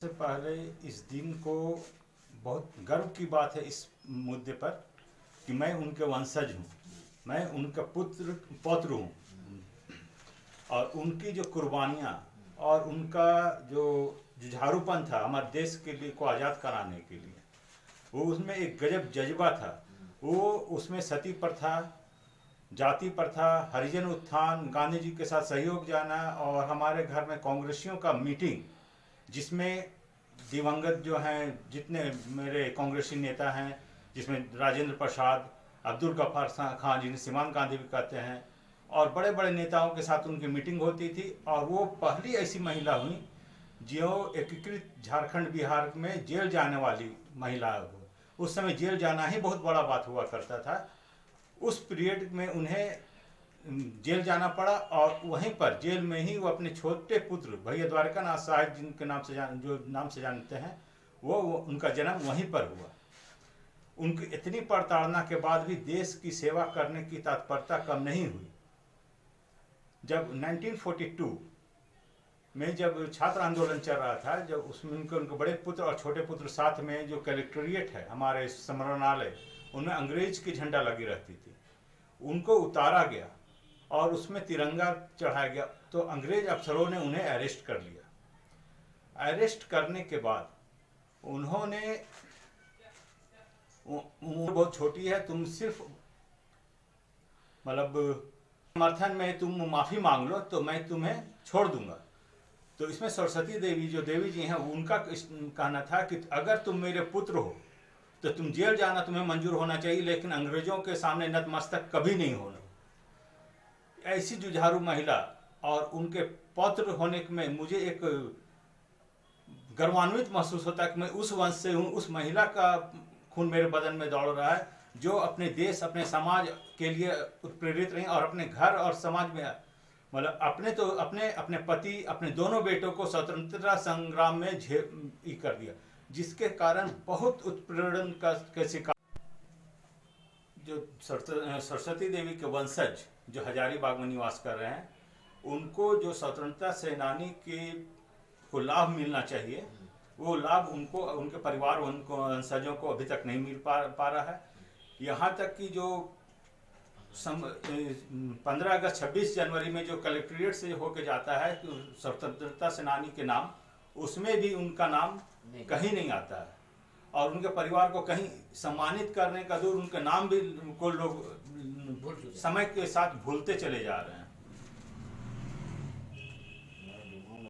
सबसे पहले इस दिन को बहुत गर्व की बात है इस मुद्दे पर कि मैं उनके वंशज हूँ, मैं उनका पौत्र हूँ और उनकी जो कुर्बानियाँ और उनका जो जुझारूपन था हमारे देश के लिए को आज़ाद कराने के लिए, वो उसमें एक गजब जज्बा था। वो उसमें सती प्रथा, जाति प्रथा, हरिजन उत्थान, गांधी जी के साथ सहयोग जाना और हमारे घर में कांग्रेसियों का मीटिंग, जिसमें दिवंगत जो हैं जितने मेरे कांग्रेसी नेता हैं, जिसमें राजेंद्र प्रसाद, अब्दुल गफ्फार खान, जिन्हें सीमांत गांधी भी कहते हैं, और बड़े बड़े नेताओं के साथ उनकी मीटिंग होती थी। और वो पहली ऐसी महिला हुई जो एकीकृत झारखंड बिहार में जेल जाने वाली महिला हो। उस समय जेल जाना ही बहुत बड़ा बात हुआ करता था। उस पीरियड में उन्हें जेल जाना पड़ा और वहीं पर जेल में ही वो अपने छोटे पुत्र भैया द्वारकानाथ साहब, जिनके नाम से जानते हैं, वो उनका जन्म वहीं पर हुआ। उनकी इतनी प्रताड़ना के बाद भी देश की सेवा करने की तत्परता कम नहीं हुई। जब 1942 में जब छात्र आंदोलन चल रहा था, जब उसमें उनके बड़े पुत्र और छोटे पुत्र साथ में जो कलेक्ट्रेट है हमारे संग्रहालय, उनमें अंग्रेज की झंडा लगी रहती थी, उनको उतारा गया और उसमें तिरंगा चढ़ाया गया। तो अंग्रेज अफसरों ने उन्हें अरेस्ट कर लिया। अरेस्ट करने के बाद उन्होंने, उम्र बहुत छोटी है, तुम सिर्फ मतलब समर्थन में तुम माफ़ी मांग लो तो मैं तुम्हें छोड़ दूंगा। तो इसमें सरस्वती देवी जो देवी जी हैं, उनका कहना था कि अगर तुम मेरे पुत्र हो तो तुम जेल जाना तुम्हें मंजूर होना चाहिए, लेकिन अंग्रेजों के सामने नतमस्तक कभी नहीं होना। ऐसी जुझारू महिला और उनके पौत्र होने में मुझे एक गर्वान्वित महसूस होता है कि मैं उस वंश से हूँ। उस महिला का खून मेरे बदन में दौड़ रहा है जो अपने देश, अपने समाज के लिए प्रेरित रही और अपने घर और समाज में, मतलब अपने पति, अपने दोनों बेटों को स्वतंत्रता संग्राम में कर दिया, जिसके कारण बहुत उत्पीड़न का शिकार। जो सरस्वती देवी के वंशज जो हजारीबाग में निवास कर रहे हैं, उनको जो स्वतंत्रता सेनानी को लाभ मिलना चाहिए, वो लाभ उनको, उनके परिवार, उनको वंशजों को अभी तक नहीं मिल पा रहा है। यहाँ तक कि जो 15 अगस्त 26 जनवरी में जो कलेक्ट्रेट से होके जाता है स्वतंत्रता सेनानी के नाम, उसमें भी उनका नाम कहीं नहीं आता है और उनके परिवार को कहीं सम्मानित करने का दूर, उनके नाम भी को लोग समय के साथ भूलते चले जा रहे हैं।